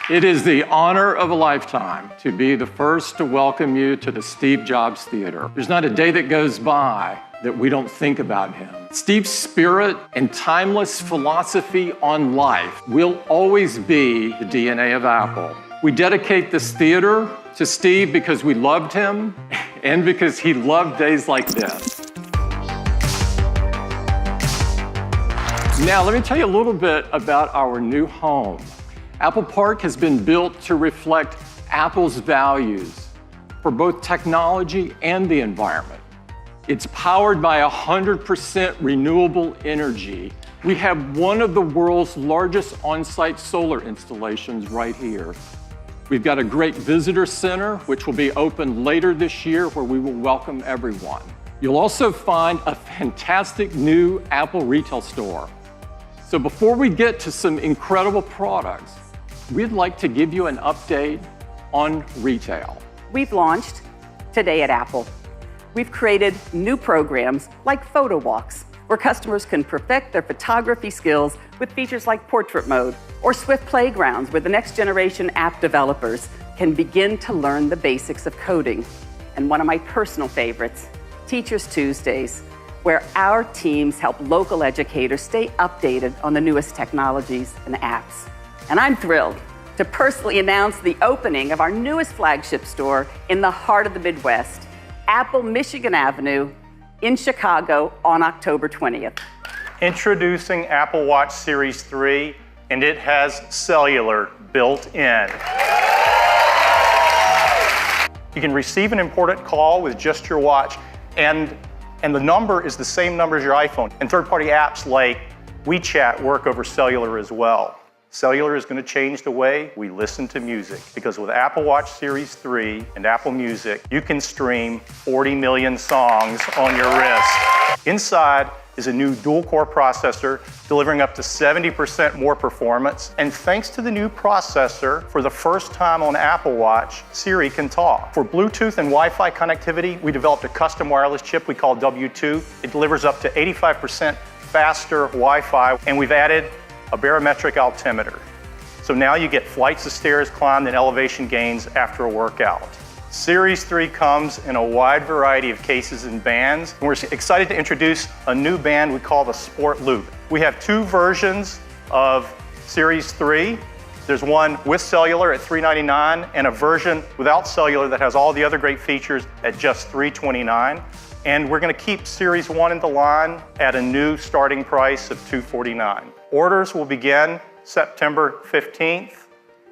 It is the honor of a lifetime to be the first to welcome you to the Steve Jobs Theater. There's not a day that goes by that we don't think about him. Steve's spirit and timeless philosophy on life will always be the DNA of Apple. We dedicate this theater to Steve because we loved him and because he loved days like this. Now, let me tell you a little bit about our new home. Apple Park has been built to reflect Apple's values for both technology and the environment. It's powered by 100% renewable energy. We have one of the world's largest on-site solar installations right here. We've got a great visitor center, which will be open later this year, where we will welcome everyone. You'll also find a fantastic new Apple retail store. So before we get to some incredible products, we'd like to give you an update on retail. We've launched Today at Apple. We've created new programs like Photo Walks, where customers can perfect their photography skills with features like portrait mode, or Swift Playgrounds, where the next generation app developers can begin to learn the basics of coding. And one of my personal favorites, Teachers Tuesdays, where our teams help local educators stay updated on the newest technologies and apps. And I'm thrilled to personally announce the opening of our newest flagship store in the heart of the Midwest, Apple Michigan Avenue in Chicago on October 20th. Introducing Apple Watch Series 3, and it has cellular built in. You can receive an important call with just your watch, and the number is the same number as your iPhone. And third-party apps like WeChat work over cellular as well. Cellular is going to change the way we listen to music, because with Apple Watch Series 3 and Apple Music, you can stream 40 million songs on your wrist. Inside is a new dual-core processor delivering up to 70% more performance. And thanks to the new processor, for the first time on Apple Watch, Siri can talk. For Bluetooth and Wi-Fi connectivity, we developed a custom wireless chip we call W2. It delivers up to 85% faster Wi-Fi, and we've added a barometric altimeter. So now you get flights of stairs climbed and elevation gains after a workout. Series 3 comes in a wide variety of cases and bands. And we're excited to introduce a new band we call the Sport Loop. We have two versions of Series 3. There's one with cellular at $399 and a version without cellular that has all the other great features at just $329. And we're going to keep Series 1 in the line at a new starting price of $249. Orders will begin September 15th,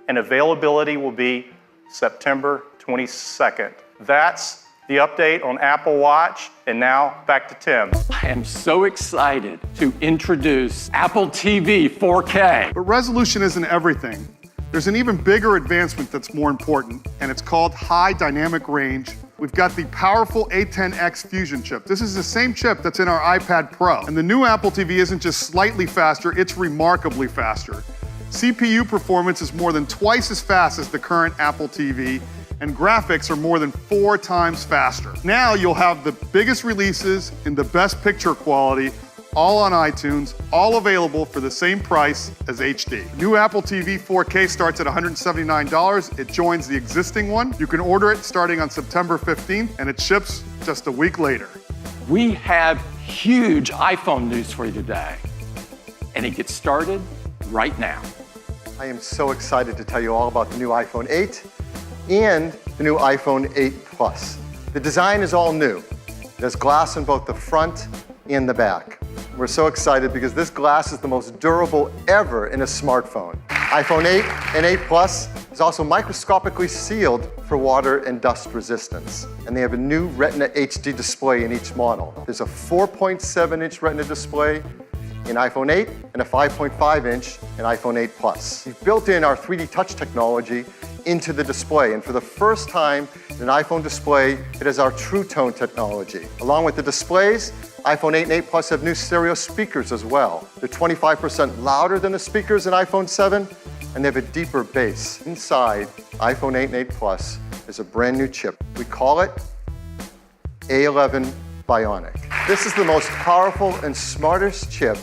and availability will be September 22nd. That's the update on Apple Watch, and now back to Tim. I am so excited to introduce Apple TV 4K. But resolution isn't everything. There's an even bigger advancement that's more important, and it's called high dynamic range. We've got the powerful A10X Fusion chip. This is the same chip that's in our iPad Pro. And the new Apple TV isn't just slightly faster, it's remarkably faster. CPU performance is more than twice as fast as the current Apple TV, and graphics are more than 4 times faster. Now you'll have the biggest releases in the best picture quality, all on iTunes, all available for the same price as HD. New Apple TV 4K starts at $179. It joins the existing one. You can order it starting on September 15th, and it ships just a week later. We have huge iPhone news for you today, and it gets started right now. I am so excited to tell you all about the new iPhone 8 and the new iPhone 8 Plus. The design is all new. It has glass in both the front and the back. We're so excited because this glass is the most durable ever in a smartphone. iPhone 8 and 8 Plus is also microscopically sealed for water and dust resistance. And they have a new Retina HD display in each model. There's a 4.7-inch Retina display in iPhone 8 and a 5.5-inch in iPhone 8 Plus. We've built in our 3D Touch technology into the display, and for the first time in an iPhone display, it has our True Tone technology. Along with the displays, iPhone 8 and 8 Plus have new stereo speakers as well. They're 25% louder than the speakers in iPhone 7, and they have a deeper bass. Inside iPhone 8 and 8 Plus is a brand new chip. We call it A11 Bionic. This is the most powerful and smartest chip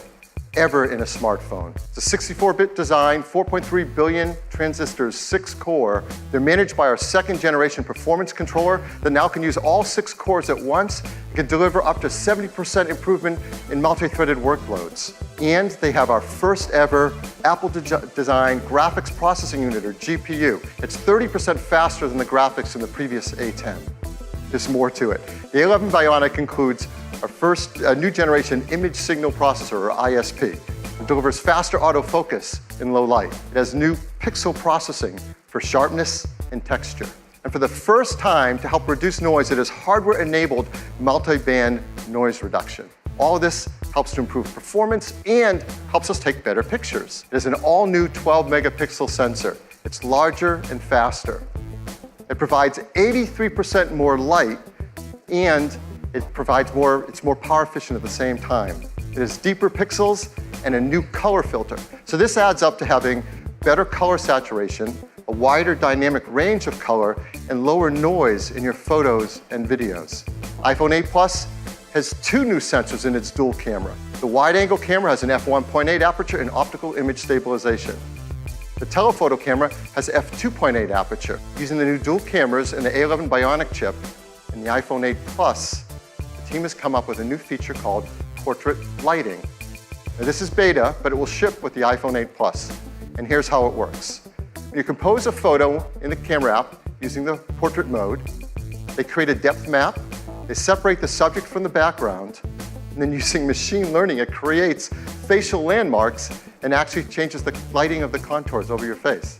ever in a smartphone. It's a 64-bit design, 4.3 billion transistors, 6 core. They're managed by our second-generation performance controller that now can use all 6 cores at once. It can deliver up to 70% improvement in multi-threaded workloads. And they have our first ever Apple-designed graphics processing unit, or GPU. It's 30% faster than the graphics in the previous A10. There's more to it. The A11 Bionic includes our first new generation image signal processor, or ISP. It delivers faster autofocus in low light. It has new pixel processing for sharpness and texture. And for the first time, to help reduce noise, it has hardware-enabled multi-band noise reduction. All of this helps to improve performance and helps us take better pictures. It is an all-new 12-megapixel sensor. It's larger and faster. It provides 83% more light, and it's more power efficient at the same time. It has deeper pixels and a new color filter. So this adds up to having better color saturation, a wider dynamic range of color, and lower noise in your photos and videos. iPhone 8 Plus has 2 new sensors in its dual camera. The wide-angle camera has an f1.8 aperture and optical image stabilization. The telephoto camera has f2.8 aperture. Using the new dual cameras and the A11 Bionic chip and the iPhone 8 Plus, the team has come up with a new feature called portrait lighting. Now, this is beta, but it will ship with the iPhone 8 Plus. And here's how it works. When you compose a photo in the camera app using the portrait mode, they create a depth map, they separate the subject from the background, and then using machine learning, it creates facial landmarks and actually changes the lighting of the contours over your face.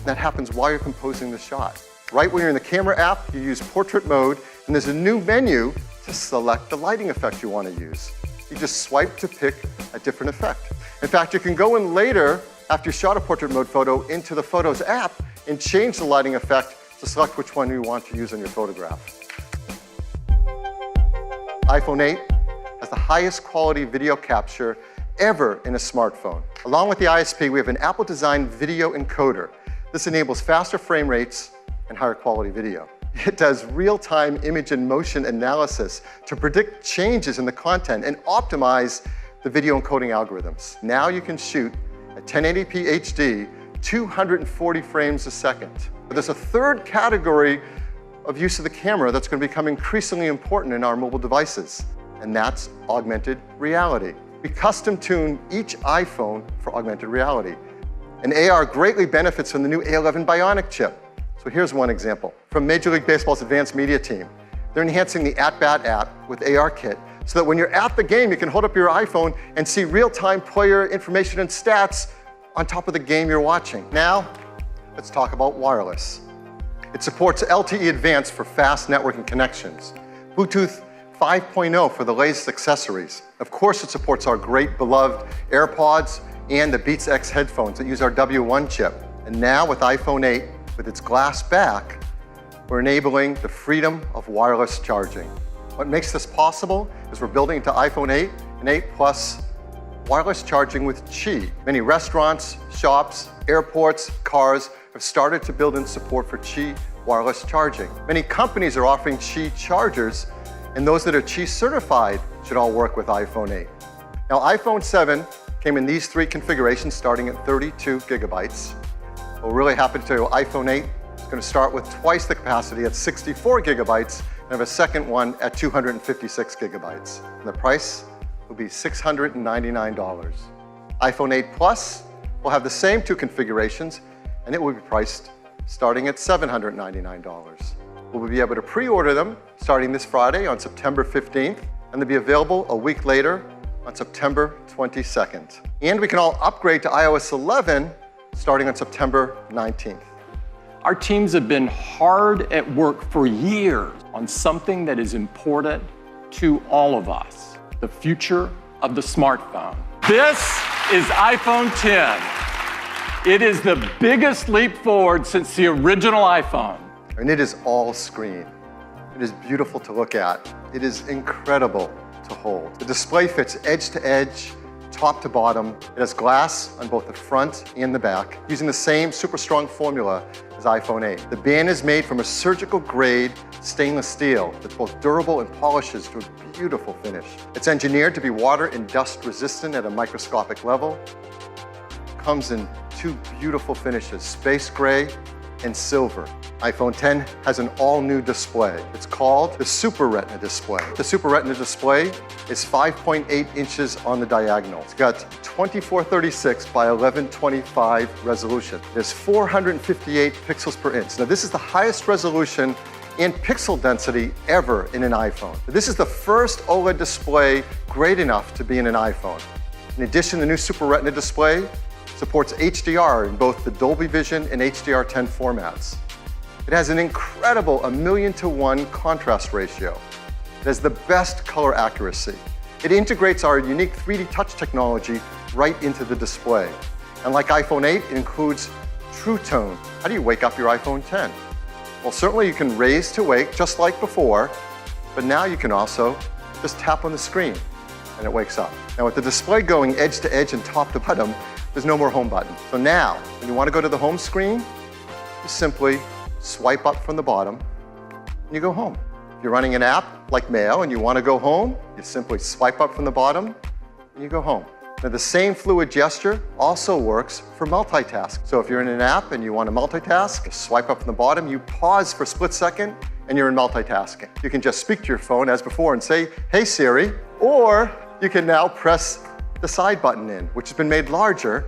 That happens while you're composing the shot. Right when you're in the camera app, you use portrait mode, and there's a new menu to select the lighting effect you want to use. You just swipe to pick a different effect. In fact, you can go in later, after you shot a portrait mode photo, into the Photos app and change the lighting effect to select which one you want to use on your photograph. iPhone 8 has the highest quality video capture ever in a smartphone. Along with the ISP, we have an Apple-designed video encoder. This enables faster frame rates and higher quality video. It does real-time image and motion analysis to predict changes in the content and optimize the video encoding algorithms. Now you can shoot at 1080p HD, 240 frames a second. But there's a third category of use of the camera that's going to become increasingly important in our mobile devices, and that's augmented reality. We custom-tune each iPhone for augmented reality. And AR greatly benefits from the new A11 Bionic chip. So here's one example. From Major League Baseball's advanced media team, they're enhancing the At-Bat app with ARKit so that when you're at the game, you can hold up your iPhone and see real-time player information and stats on top of the game you're watching. Now, let's talk about wireless. It supports LTE Advanced for fast networking connections, Bluetooth 5.0 for the latest accessories. Of course, it supports our great beloved AirPods and the Beats X headphones that use our W1 chip. And now with iPhone 8, with its glass back, we're enabling the freedom of wireless charging. What makes this possible is we're building into iPhone 8 and 8 Plus wireless charging with Qi. Many restaurants, shops, airports, cars have started to build in support for Qi wireless charging. Many companies are offering Qi chargers, and those that are Qi certified should all work with iPhone 8. Now, iPhone 7 came in these 3 configurations starting at 32 gigabytes. We're really happy to tell you iPhone 8 is going to start with twice the capacity at 64 gigabytes and have a second one at 256 gigabytes. And the price will be $699. iPhone 8 Plus will have the same 2 configurations, and it will be priced starting at $799. We'll be able to pre-order them starting this Friday on September 15th, and they'll be available a week later on September 22nd. And we can all upgrade to iOS 11 starting on September 19th. Our teams have been hard at work for years on something that is important to all of us, the future of the smartphone. This is iPhone 10. It is the biggest leap forward since the original iPhone. And it is all screen. It is beautiful to look at. It is incredible to hold. The display fits edge to edge top to bottom. It has glass on both the front and the back, using the same super strong formula as iPhone 8. The band is made from a surgical grade stainless steel that's both durable and polishes to a beautiful finish. It's engineered to be water and dust resistant at a microscopic level. Comes in two beautiful finishes, space gray and silver. iPhone 10 has an all-new display. It's called the Super Retina display. The Super Retina display is 5.8 inches on the diagonal. It's got 2436 by 1125 resolution. There's 458 pixels per inch. Now this is the highest resolution and pixel density ever in an iPhone. This is the first OLED display great enough to be in an iPhone. In addition, the new Super Retina display supports HDR in both the Dolby Vision and HDR10 formats. It has an incredible 1,000,000 to 1 contrast ratio. It has the best color accuracy. It integrates our unique 3D touch technology right into the display. And like iPhone 8, it includes True Tone. How do you wake up your iPhone 10? Well, certainly you can raise to wake just like before, but now you can also just tap on the screen and it wakes up. Now with the display going edge to edge and top to bottom, there's no more home button. So now, when you want to go to the home screen, you simply swipe up from the bottom and you go home. If you're running an app like Mail and you want to go home, you simply swipe up from the bottom and you go home. Now the same fluid gesture also works for multitask. So if you're in an app and you want to multitask, you swipe up from the bottom, you pause for a split second and you're in multitasking. You can just speak to your phone as before and say, "Hey Siri," or you can now press the side button in, which has been made larger.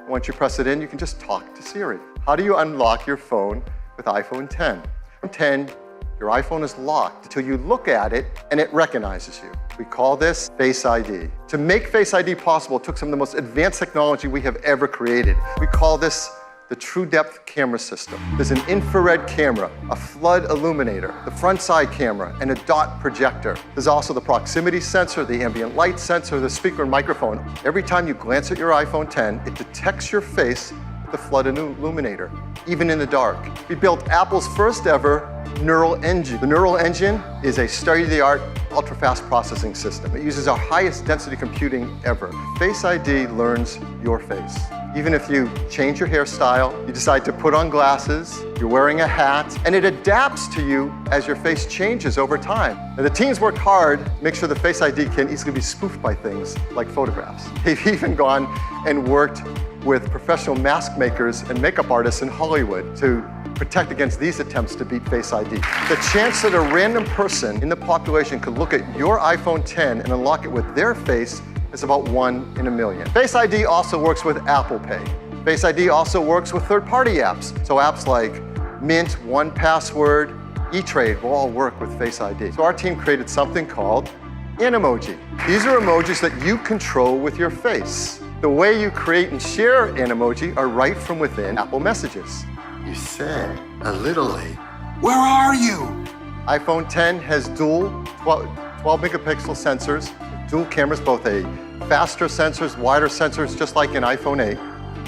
Once you press it in, you can just talk to Siri. How do you unlock your phone with iPhone 10? On 10, your iPhone is locked until you look at it and it recognizes you. We call this Face ID. To make Face ID possible, it took some of the most advanced technology we have ever created. We call this the True Depth camera system. There's an infrared camera, a flood illuminator, the front side camera, and a dot projector. There's also the proximity sensor, the ambient light sensor, the speaker and microphone. Every time you glance at your iPhone 10, it detects your face with the flood illuminator, even in the dark. We built Apple's first ever neural engine. The neural engine is a state-of-the-art, ultra-fast processing system. It uses our highest density computing ever. Face ID learns your face. Even if you change your hairstyle, you decide to put on glasses, you're wearing a hat, and it adapts to you as your face changes over time. Now, the teams worked hard to make sure the Face ID can easily be spoofed by things like photographs. They've even gone and worked with professional mask makers and makeup artists in Hollywood to protect against these attempts to beat Face ID. The chance that a random person in the population could look at your iPhone 10 and unlock it with their face is about 1 in a million. Face ID also works with Apple Pay. Face ID also works with third-party apps. So apps like Mint, 1Password, eTrade will all work with Face ID. So our team created something called Animoji. These are emojis that you control with your face. The way you create and share Animoji are right from within Apple Messages. You said a little late. Where are you? iPhone 10 has dual 12 megapixel sensors, dual cameras, both a faster sensors, wider sensors, just like in iPhone 8.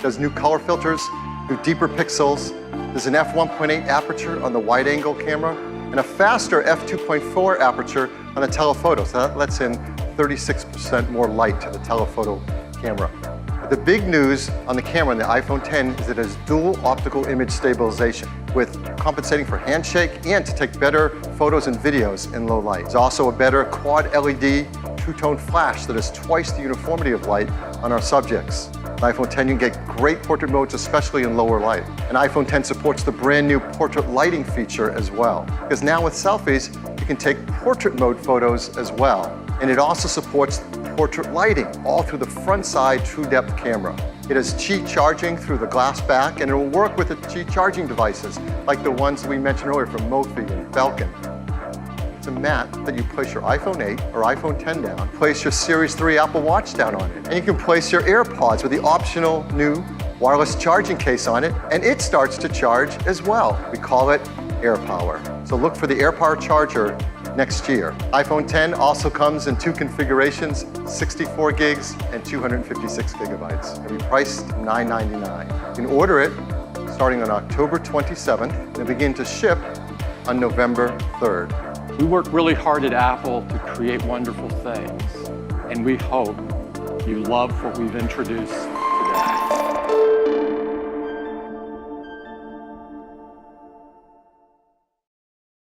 There's new color filters, new deeper pixels. There's an f1.8 aperture on the wide angle camera and a faster f2.4 aperture on the telephoto. So that lets in 36% more light to the telephoto camera. The big news on the camera on the iPhone 10 is that it has dual optical image stabilization with compensating for handshake and to take better photos and videos in low light. There's also a better quad LED two-tone flash that has twice the uniformity of light on our subjects. On iPhone 10, you can get great portrait modes, especially in lower light. And iPhone 10 supports the brand new portrait lighting feature as well. Because now with selfies, you can take portrait mode photos as well. And it also supports portrait lighting all through the front side True Depth camera. It has Qi charging through the glass back, and it will work with the Qi charging devices, like the ones we mentioned earlier from Mophie and Belkin. It's a mat that you place your iPhone 8 or iPhone 10 down, place your Series 3 Apple Watch down on it, and you can place your AirPods with the optional new wireless charging case on it, and it starts to charge as well. We call it AirPower. So look for the AirPower charger next year. iPhone 10 also comes in two configurations, 64 gigs and 256 gigabytes. It'll be priced $999. You can order it starting on October 27th and begin to ship on November 3rd. We work really hard at Apple to create wonderful things, and we hope you love what we've introduced.